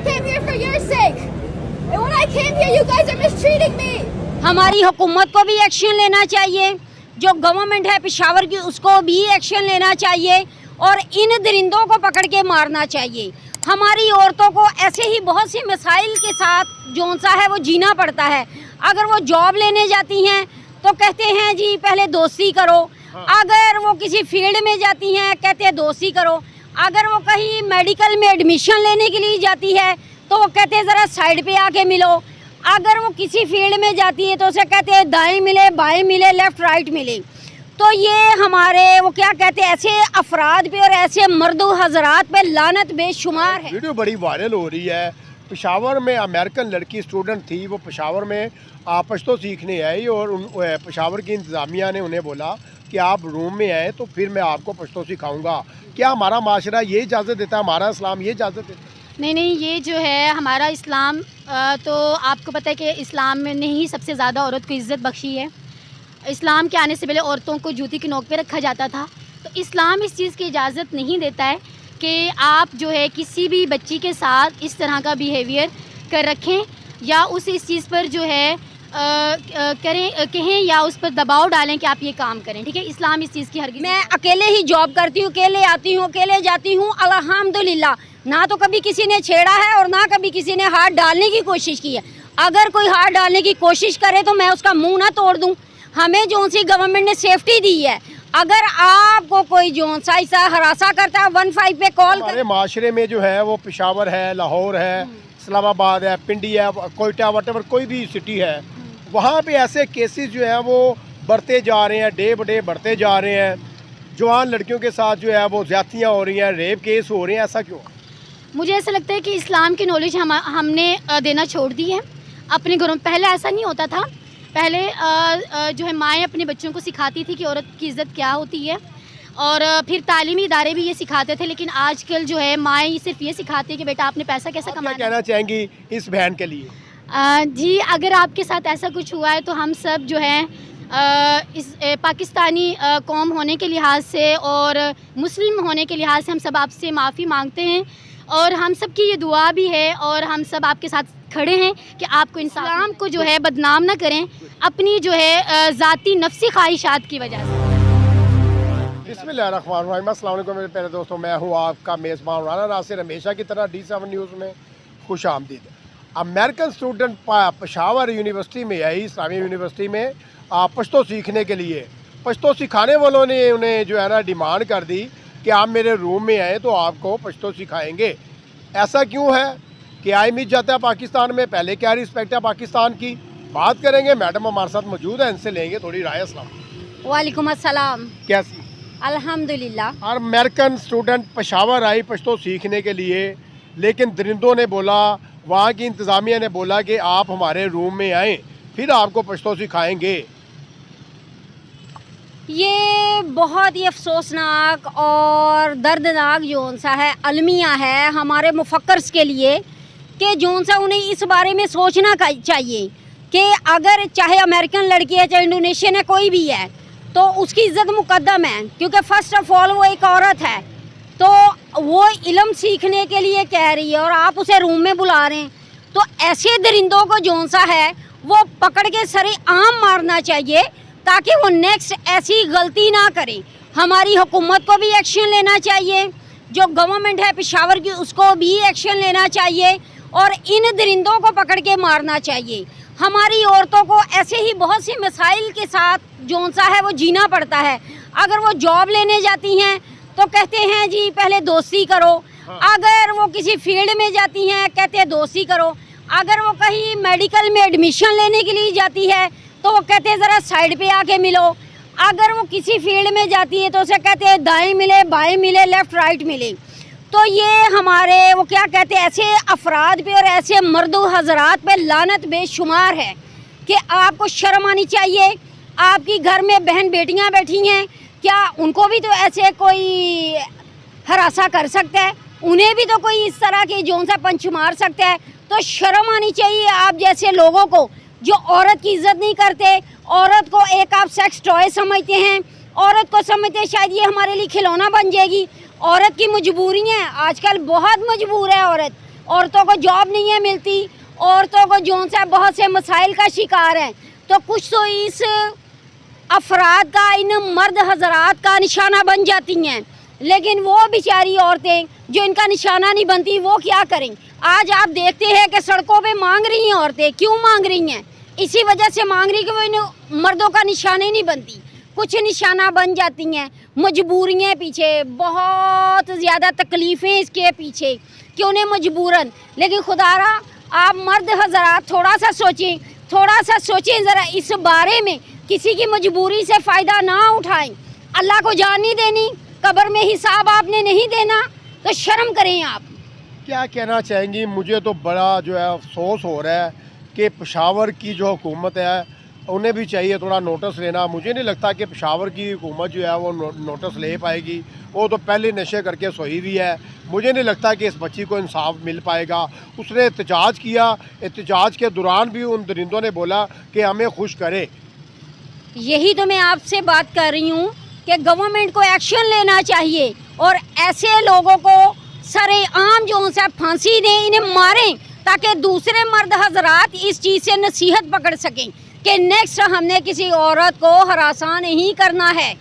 came here for your sake. And when I came here, you guys are mistreating me. हमारी हुकूमत को भी action लेना चाहिए, जो गवर्नमेंट है पेशावर की उसको भी एक्शन लेना चाहिए और इन दरिंदों को पकड़ के मारना चाहिए। हमारी औरतों को ऐसे ही बहुत सी मसाइल के साथ जो सा है वो जीना पड़ता है। अगर वो जॉब लेने जाती हैं तो कहते हैं जी पहले दोस्ती करो, अगर वो किसी फील्ड में जाती हैं कहते हैं दोस्ती करो, अगर वो कहीं मेडिकल में एडमिशन लेने के लिए जाती है तो वो कहते हैं ज़रा साइड पे आके मिलो, अगर वो किसी फील्ड में जाती है तो उसे कहते हैं दाएं मिले बाएं मिले लेफ़्ट राइट मिले। तो ये हमारे वो क्या कहते हैं ऐसे अफराद पे और ऐसे मर्दो हजरात पे लानत बेशुमार है। वीडियो बड़ी वायरल हो रही है। पेशावर में अमेरिकन लड़की स्टूडेंट थी, वो पेशावर में पश्तो सीखने आई और पेशावर की इंतज़ामिया ने उन्हें बोला कि आप रूम में आए तो फिर मैं आपको पश्तो सिखाऊंगा। क्या हमारा माशरा ये इजाज़त देता है, हमारा इस्लाम ये इजाज़त देता है? नहीं, ये जो है हमारा इस्लाम तो आपको पता है कि इस्लाम ने ही सबसे ज़्यादा औरत को इज़्ज़त बख्शी है। इस्लाम के आने से पहले औरतों को जूती की नोक पे रखा जाता था, तो इस्लाम इस चीज़ की इजाज़त नहीं देता है कि आप जो है किसी भी बच्ची के साथ इस तरह का बिहेवियर कर रखें या उस इस चीज़ पर जो है कहें या उस पर दबाव डालें कि आप ये काम करें। ठीक है, इस्लाम इस चीज़ की हरगिज़। मैं अकेले ही जॉब करती हूँ, अकेले आती हूँ, अकेले जाती हूँ, अल्हम्दुलिल्लाह। ना तो कभी किसी ने छेड़ा है और ना कभी किसी ने हाथ डालने की कोशिश की है। अगर कोई हाथ डालने की कोशिश करे तो मैं उसका मुंह ना तोड़ दूँ। हमें जो सी गवर्नमेंट ने सेफ्टी दी है, अगर आपको कोई जो सा ऐसा हरासा करता है 15 पे कॉल हमारे माशरे में जो है वो पेशावर है, लाहौर है, इस्लामाबाद है, पिंडी है, कोयटा, वटेवर कोई भी सिटी है, वहाँ पे ऐसे केसेस जो हैं वो बढ़ते जा रहे हैं, डे ब डे बढ़ते जा रहे हैं। जवान लड़कियों के साथ जो है वो ज्यादतियाँ हो रही हैं, रेप केस हो रहे हैं। ऐसा क्यों? मुझे ऐसा लगता है कि इस्लाम की नॉलेज हमने देना छोड़ दी है अपने घरों। पहले ऐसा नहीं होता था। पहले जो है माएँ अपने बच्चों को सिखाती थी कि औरत की इज़्ज़त क्या होती है और फिर तालीमी इदारे भी ये सिखाते थे, लेकिन आजकल जो है माएँ सिर्फ ये सिखाती है कि बेटा आपने पैसा कैसे कमाना। क्या कहना चाहेंगी इस बहन के लिए? जी, अगर आपके साथ ऐसा कुछ हुआ है तो हम सब जो है इस पाकिस्तानी कौम होने के लिहाज से और मुस्लिम होने के लिहाज से हम सब आपसे माफ़ी मांगते हैं और हम सब की ये दुआ भी है और हम सब आपके साथ खड़े हैं कि आपको इस्लाम को जो है बदनाम ना करें अपनी जो है ज़ाती नफ्सी ख्वाहिशात की वजह से। बिस्मिल्लाहिर्रहमानिर्रहीम। अस्सलाम वालेकुम मेरे प्यारे दोस्तों, मैं हूँ आपका मेज़बान राना नासिर। हमेशा की तरह D7 न्यूज़ में खुश आमदीद। अमेरिकन स्टूडेंट पेशावर यूनिवर्सिटी में आई, इस्लामी यूनिवर्सिटी में पश्तो सीखने के लिए। पश्तो सिखाने वालों ने उन्हें जो है ना डिमांड कर दी कि आप मेरे रूम में आए तो आपको पश्तो सिखाएंगे। ऐसा क्यों है कि आई मिस जाता है पाकिस्तान में? पहले क्या रिस्पेक्ट है पाकिस्तान की, बात करेंगे। मैडम हमारे साथ मौजूद है, इनसे लेंगे थोड़ी राय। अस्सलाम वालेकुम अस्सलाम। कैसी? अल्हम्दुलिल्लाह। और अमेरिकन स्टूडेंट पेशावर आई पश्तो सीखने के लिए, लेकिन दरिंदों ने बोला, वहाँ की इंतज़ामिया ने बोला कि आप हमारे रूम में आएँ फिर आपको पश्तो सिखाएंगे। ये बहुत ही अफसोसनाक और दर्दनाक जोन सा है अलमिया है हमारे मुफक्कर्स के लिए कि जोन सा उन्हें इस बारे में सोचना चाहिए कि अगर चाहे अमेरिकन लड़की है, चाहे इंडोनेशियन है, कोई भी है तो उसकी इज़्ज़त मुकद्दम है, क्योंकि फ़र्स्ट ऑफ ऑल वो एक औरत है। तो वो इल्म सीखने के लिए कह रही है और आप उसे रूम में बुला रहे हैं, तो ऐसे दरिंदों को जोन सा है वो पकड़ के सरे आम मारना चाहिए ताकि वो नेक्स्ट ऐसी गलती ना करें। हमारी हुकूमत को भी एक्शन लेना चाहिए, जो गवर्नमेंट है पेशावर की उसको भी एक्शन लेना चाहिए और इन दरिंदों को पकड़ के मारना चाहिए। हमारी औरतों को ऐसे ही बहुत सी मसाइल के साथ जो सा है वो जीना पड़ता है। अगर वो जॉब लेने जाती हैं तो कहते हैं जी पहले दोस्ती करो, अगर वो किसी फील्ड में जाती हैं कहते हैं दोस्ती करो, अगर वो कहीं मेडिकल में एडमिशन लेने के लिए जाती है तो वो कहते हैं ज़रा साइड पे आके मिलो, अगर वो किसी फील्ड में जाती है तो उसे कहते हैं दाएं मिले बाएं मिले लेफ़्ट राइट मिले। तो ये हमारे वो क्या कहते हैं ऐसे अफराद पे और ऐसे मर्दो हजरात पे लानत बेशुमार है कि आपको शर्म आनी चाहिए। आपकी घर में बहन बेटियां बैठी हैं, क्या उनको भी तो ऐसे कोई हरासा कर सकता है? उन्हें भी तो कोई इस तरह की जोन सा पंच मार सकता है? तो शर्म आनी चाहिए आप जैसे लोगों को जो औरत की इज्जत नहीं करते, औरत को एक आप सेक्स टॉय समझते हैं, औरत को समझते हैं शायद ये हमारे लिए खिलौना बन जाएगी। औरत की मजबूरी है, आजकल बहुत मजबूर है औरत। औरतों को जॉब नहीं है मिलती, औरतों को जो सा बहुत से मसाइल का शिकार हैं। तो कुछ तो इस अफराद का, इन मर्द हजरात का निशाना बन जाती हैं, लेकिन वो बेचारी औरतें जो इनका निशाना नहीं बनती वो क्या करें। आज आप देखते हैं कि सड़कों पे मांग रही हैं औरतें। क्यों मांग रही हैं? इसी वजह से मांग रही कि वो इन मर्दों का निशाना ही नहीं बनती, कुछ निशाना बन जाती हैं। मजबूरियाँ पीछे, बहुत ज़्यादा तकलीफ़ें इसके पीछे कि उन्हें मजबूरन। लेकिन खुदारा आप मर्द हजरात थोड़ा सा सोचें ज़रा इस बारे में, किसी की मजबूरी से फ़ायदा ना उठाएं। अल्लाह को जान नहीं देनी, कब्र में हिसाब आपने नहीं देना, तो शर्म करें आप। क्या कहना चाहेंगी? मुझे तो बड़ा जो है अफसोस हो रहा है कि पेशावर की जो हुकूमत है उन्हें भी चाहिए थोड़ा नोटिस लेना। मुझे नहीं लगता कि पेशावर की हुकूमत जो है वो नोटिस ले पाएगी। वो तो पहले नशे करके सोई हुई है। मुझे नहीं लगता कि इस बच्ची को इंसाफ मिल पाएगा। उसने एहतजाज किया, एहतजाज के दौरान भी उन दरिंदों ने बोला कि हमें खुश करे। यही तो मैं आपसे बात कर रही हूँ कि गवर्नमेंट को एक्शन लेना चाहिए और ऐसे लोगों को सरेआम जो उनसे फांसी दें, इन्हें मारें, ताकि दूसरे मर्द हजरात इस चीज़ से नसीहत पकड़ सकें कि नेक्स्ट हमने किसी औरत को हरासा नहीं करना है।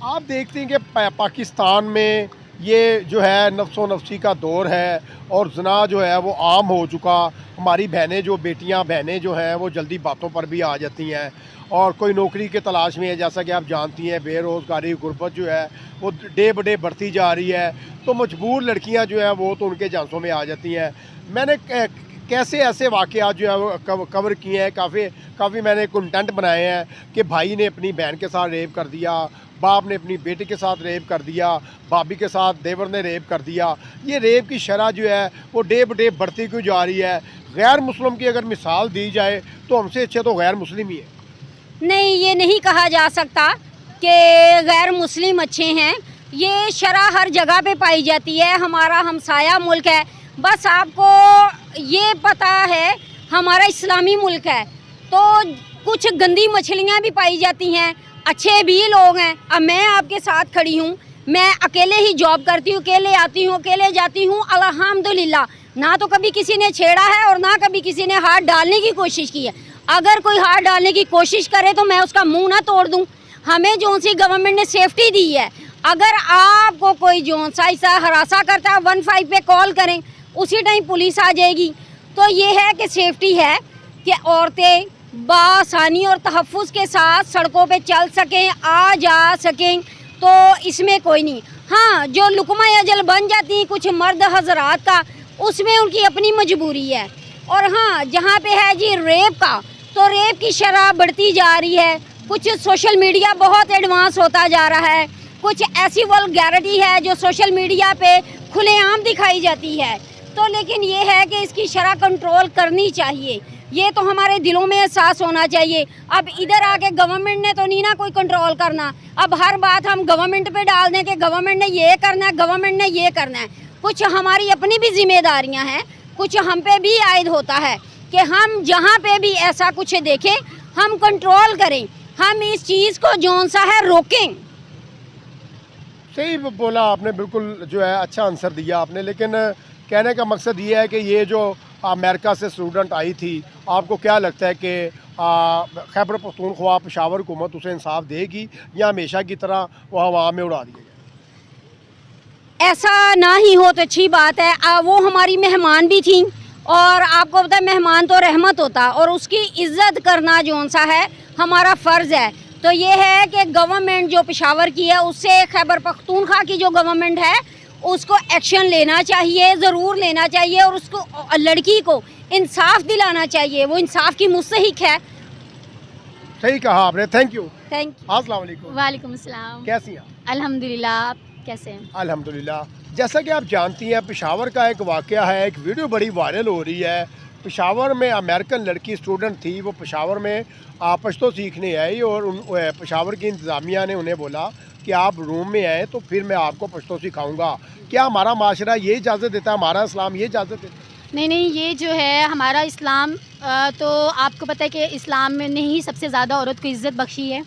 आप देखते हैं कि पाकिस्तान में ये जो है नफ्सो नफ्सी का दौर है और जना जो है वो आम हो चुका। हमारी बहनें जो बेटियां बहनें जो हैं वो जल्दी बातों पर भी आ जाती हैं और कोई नौकरी के तलाश में है। जैसा कि आप जानती हैं बेरोज़गारी गुर्बत जो है वो डे ब डे बढ़ती जा रही है, तो मजबूर लड़कियां जो हैं वो तो उनके झांसों में आ जाती हैं। मैंने कैसे ऐसे वाक़यात जो है वो कवर किए हैं, काफ़ी मैंने कंटेंट बनाए हैं कि भाई ने अपनी बहन के साथ रेप कर दिया, बाप ने अपनी बेटी के साथ रेप कर दिया, भाभी के साथ देवर ने रेप कर दिया। ये रेप की शरह जो है वो डे ब डे बढ़ती क्यों जा रही है? गैर मुस्लिम की अगर मिसाल दी जाए तो हमसे अच्छे तो गैर मुस्लिम ही है। नहीं, ये नहीं कहा जा सकता कि गैर मुस्लिम अच्छे हैं। ये शरह हर जगह पे पाई जाती है। हमारा हमसाया मुल्क है, बस आपको ये पता है हमारा इस्लामी मुल्क है, तो कुछ गंदी मछलियाँ भी पाई जाती हैं, अच्छे भी लोग हैं। अब मैं आपके साथ खड़ी हूँ, मैं अकेले ही जॉब करती हूँ, अकेले आती हूँ, अकेले जाती हूँ, अल्हम्दुलिल्लाह। ना तो कभी किसी ने छेड़ा है और ना कभी किसी ने हाथ डालने की कोशिश की है। अगर कोई हाथ डालने की कोशिश करे तो मैं उसका मुंह ना तोड़ दूं। हमें जो सी गवर्नमेंट ने सेफ्टी दी है, अगर आपको कोई जो सा ऐसा हरासा करता है 15 पे कॉल करें, उसी टाइम पुलिस आ जाएगी। तो ये है कि सेफ्टी है कि औरतें बासानी और तहफ़्फ़ुज़ के साथ सड़कों पे चल सकें, आ जा सकें, तो इसमें कोई नहीं। हाँ, जो लुकमा अजल बन जाती हैं कुछ मर्द हजरात का, उसमें उनकी अपनी मजबूरी है। और हाँ, जहाँ पे है जी रेप का, तो रेप की शरह बढ़ती जा रही है। कुछ सोशल मीडिया बहुत एडवांस होता जा रहा है, कुछ ऐसी वल्गैरिटी है जो सोशल मीडिया पे खुलेआम दिखाई जाती है। तो लेकिन ये है कि इसकी शरह कंट्रोल करनी चाहिए, ये तो हमारे दिलों में एहसास होना चाहिए। अब इधर आके गवर्नमेंट ने तो नहीं ना कोई कंट्रोल करना। अब हर बात हम गवर्नमेंट पे डाल दें कि गवर्नमेंट ने ये करना है, गवर्नमेंट ने ये करना है। कुछ हमारी अपनी भी जिम्मेदारियां हैं, कुछ हम पे भी आयद होता है कि हम जहाँ पे भी ऐसा कुछ देखें हम कंट्रोल करें, हम इस चीज़ को जौन सा है रोकें। सही बोला आपने, बिल्कुल जो है अच्छा आंसर दिया आपने। लेकिन कहने का मकसद ये है कि ये जो अमेरिका से स्टूडेंट आई थी, आपको क्या लगता है कि खैबर पख्तूनख्वा पेशावर हुकूमत उसे इंसाफ देगी या हमेशा की तरह वो हवा में उड़ा दिया जाए? ऐसा ना ही हो तो अच्छी बात है। वो हमारी मेहमान भी थी और आपको पता है मेहमान तो रहमत होता और उसकी इज़्ज़त करना जौन सा है हमारा फ़र्ज़ है। तो ये है कि गवर्नमेंट जो पेशावर की है उससे खैबर पख्तूनख्वा की जो गवर्नमेंट है उसको एक्शन लेना चाहिए, ज़रूर लेना चाहिए और उसको लड़की को इंसाफ दिलाना चाहिए। वो इंसाफ की मुस्तहिक है। सही कहा आपने, थैंक यू। Thank you. अस्सलाम वालेकुम। वालेकुम अस्सलाम। कैसी हैं? अल्हम्दुलिल्लाह, आप कैसे हैं? अल्हम्दुलिल्लाह। जैसा कि आप जानती हैं, पेशावर का एक वाक़या है, एक वीडियो बड़ी वायरल हो रही है। पेशावर में अमेरिकन लड़की स्टूडेंट थी, वो पेशावर में पश्तो सीखने आई और पेशावर की इंतज़ामिया ने उन्हें बोला कि आप रूम में आए तो फिर मैं आपको पश्तो सिखाऊंगा। क्या हमारा माशरा ये इजाज़त देता है, हमारा इस्लाम ये इजाज़त देता है? नहीं, ये जो है हमारा इस्लाम, तो आपको पता है कि इस्लाम ने ही सबसे ज़्यादा औरत को इज़्ज़त बख्शी है।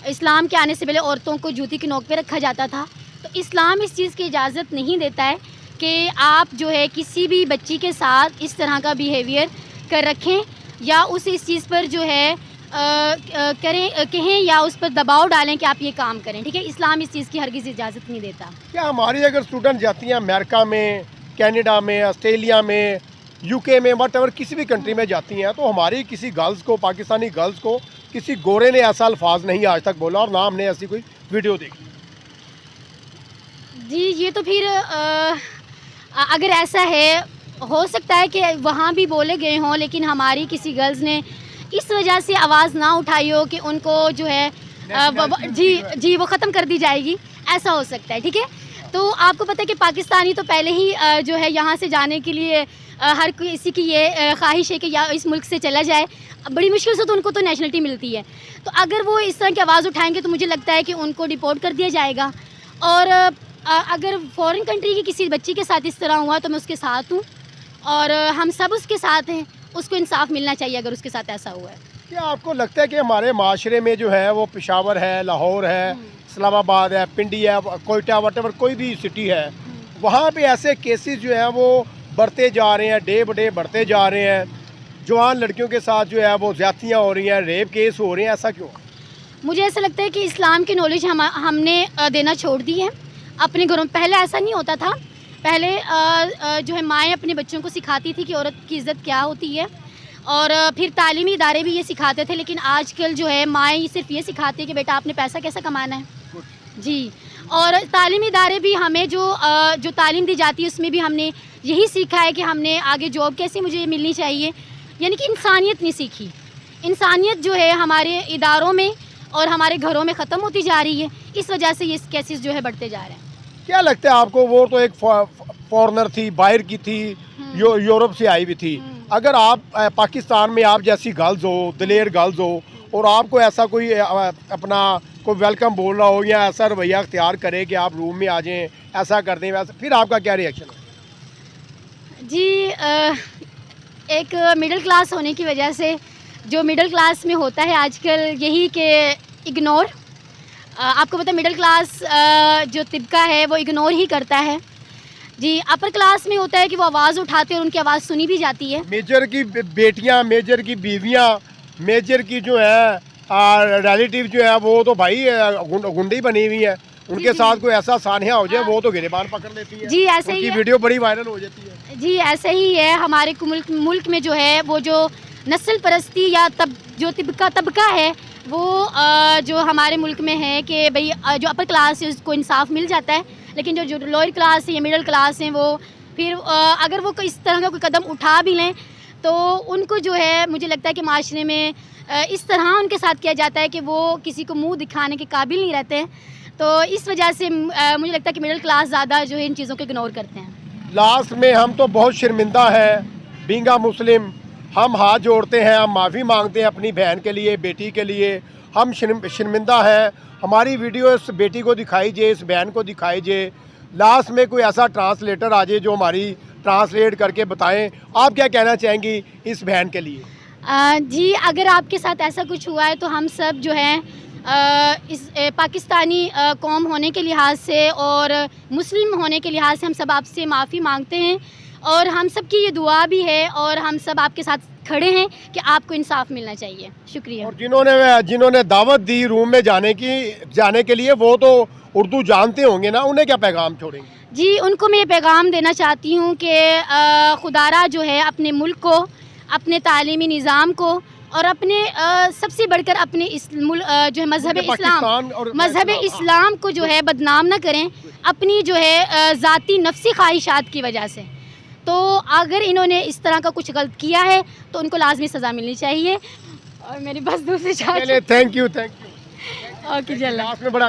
इस्लाम के आने से पहले औरतों को जूती की नोक पे रखा जाता था, तो इस्लाम इस चीज़ की इजाज़त नहीं देता है कि आप जो है किसी भी बच्ची के साथ इस तरह का बिहेवियर कर रखें या उसे इस चीज़ पर जो है कहें या उस पर दबाव डालें कि आप ये काम करें, ठीक है। इस्लाम इस चीज़ की हरगिज़ इजाज़त नहीं देता। क्या हमारी अगर स्टूडेंट जाती हैं अमेरिका में, कनाडा में, ऑस्ट्रेलिया में, यूके में, वट किसी भी कंट्री में जाती हैं, तो हमारी किसी गर्ल्स को, पाकिस्तानी गर्ल्स को किसी गोरे ने ऐसा अल्फाज नहीं आज तक बोला और ना हमने ऐसी कोई वीडियो देखी? जी ये तो फिर अगर ऐसा है, हो सकता है कि वहाँ भी बोले गए हों, लेकिन हमारी किसी गर्ल्स ने इस वजह से आवाज़ ना उठाई हो कि उनको जो है जी वो ख़त्म कर दी जाएगी, ऐसा हो सकता है, ठीक है। तो आपको पता है कि पाकिस्तानी तो पहले ही जो है यहाँ से जाने के लिए हर किसी की ये ख्वाहिश है कि या इस मुल्क से चला जाए। बड़ी मुश्किल से तो उनको तो नेशनलिटी मिलती है, तो अगर वो इस तरह की आवाज़ उठाएंगे तो मुझे लगता है कि उनको डिपोर्ट कर दिया जाएगा। और अगर फॉरेन कंट्री की किसी बच्ची के साथ इस तरह हुआ तो मैं उसके साथ हूँ और हम सब उसके साथ हैं, उसको इंसाफ मिलना चाहिए अगर उसके साथ ऐसा हुआ है। क्या आपको लगता है कि हमारे माशरे में जो है वो पेशावर है, लाहौर है, इस्लामाबाद है, पिंडी है, कोयटा, वटेवर कोई भी सिटी है, वहाँ पे ऐसे केसेस जो हैं वो बढ़ते जा रहे हैं, डे ब डे बढ़ते जा रहे हैं, जवान लड़कियों के साथ जो है वो ज़्यादतियाँ हो रही हैं, रेप केस हो रहे हैं, ऐसा क्यों? मुझे ऐसा लगता है कि इस्लाम की नॉलेज हमने देना छोड़ दी है अपने घरों में। पहले ऐसा नहीं होता था, पहले जो है माएँ अपने बच्चों को सिखाती थी कि औरत की इज़्ज़त क्या होती है, और फिर तालीमी इदारे भी ये सिखाते थे। लेकिन आजकल जो है माएँ सिर्फ ये सिखाती है कि बेटा आपने पैसा कैसे कमाना है जी। और तालीमी इदारे भी हमें जो तालीम दी जाती है उसमें भी हमने यही सीखा है कि हमने आगे जॉब कैसे मुझे मिलनी चाहिए, यानी कि इंसानियत नहीं सीखी। इंसानियत जो है हमारे इदारों में और हमारे घरों में ख़त्म होती जा रही है, इस वजह से ये केसेस जो है बढ़ते जा रहे हैं। क्या लगता है आपको, वो तो एक फॉरेनर थी, बाहर की थी, यूरोप से आई हुई थी, अगर आप पाकिस्तान में आप जैसी गर्ल्स हो, दिलेर गर्ल्स हो, और आपको ऐसा कोई अपना कोई वेलकम बोल रहा हो या ऐसा रवैया अख्तियार करे कि आप रूम में आ जाएं, ऐसा कर दें, वैसा, फिर आपका क्या रिएक्शन है? जी एक मिडिल क्लास होने की वजह से जो मिडिल क्लास में होता है आजकल यही कि इग्नोर, आपको पता है मिडिल क्लास जो तबका है वो इग्नोर ही करता है जी। अपर क्लास में होता है कि वो आवाज़ उठाते हैं और उनकी आवाज़ सुनी भी जाती है। मेजर की बेटियां, मेजर की बीवियां, मेजर की जो है रिलेटिव जो है वो तो भाई गुंडी बनी हुई है, उनके साथ कोई ऐसा सानिया हो जाए वो तो गिरबान पकड़ लेती है जी। ऐसे ही वीडियो बड़ी वायरल हो जाती है जी। ऐसे ही है हमारे मुल्क में जो है वो जो नस्ल परस्ती या जो तबका है वो जो हमारे मुल्क में है कि भाई जो अपर क्लास है उसको इंसाफ मिल जाता है, लेकिन जो लोअर क्लास है या मिडिल क्लास हैं वो फिर अगर वो इस तरह का कोई कदम उठा भी लें तो उनको जो है मुझे लगता है कि माशरे में इस तरह उनके साथ किया जाता है कि वो किसी को मुंह दिखाने के काबिल नहीं रहते हैं। तो इस वजह से मुझे लगता है कि मिडिल क्लास ज़्यादा जो है इन चीज़ों को इग्नोर करते हैं। लास्ट में हम तो बहुत शर्मिंदा है, बींगा मुस्लिम, हम हाथ जोड़ते हैं, हम माफ़ी मांगते हैं अपनी बहन के लिए, बेटी के लिए, हम शर्मिंदा हैं। हमारी वीडियो इस बेटी को दिखाई जाए, इस बहन को दिखाई जाए, लास्ट में कोई ऐसा ट्रांसलेटर आ जाए जो हमारी ट्रांसलेट करके बताएं। आप क्या कहना चाहेंगी इस बहन के लिए? जी अगर आपके साथ ऐसा कुछ हुआ है तो हम सब जो है इस पाकिस्तानी कौम होने के लिहाज से और मुस्लिम होने के लिहाज से हम सब आपसे माफ़ी मांगते हैं और हम सब की ये दुआ भी है और हम सब आपके साथ खड़े हैं कि आपको इंसाफ मिलना चाहिए। शुक्रिया। और जिन्होंने दावत दी रूम में जाने के लिए, वो तो उर्दू जानते होंगे ना, उन्हें क्या पैगाम छोड़ेंगे? जी उनको मैं ये पैगाम देना चाहती हूँ कि खुदारा जो है अपने मुल्क को, अपने तालीमी निज़ाम को और अपने सबसे बढ़कर अपने जो है मज़हब इस्लाम को जो है बदनाम ना करें अपनी जो है ज़ाती नफ्सी ख्वाहिशात की वजह से। तो अगर इन्होंने इस तरह का कुछ गलत किया है तो उनको लाजमी सज़ा मिलनी चाहिए। और मेरी बस दूसरी थैंक यू ओके। लास्ट में बड़ा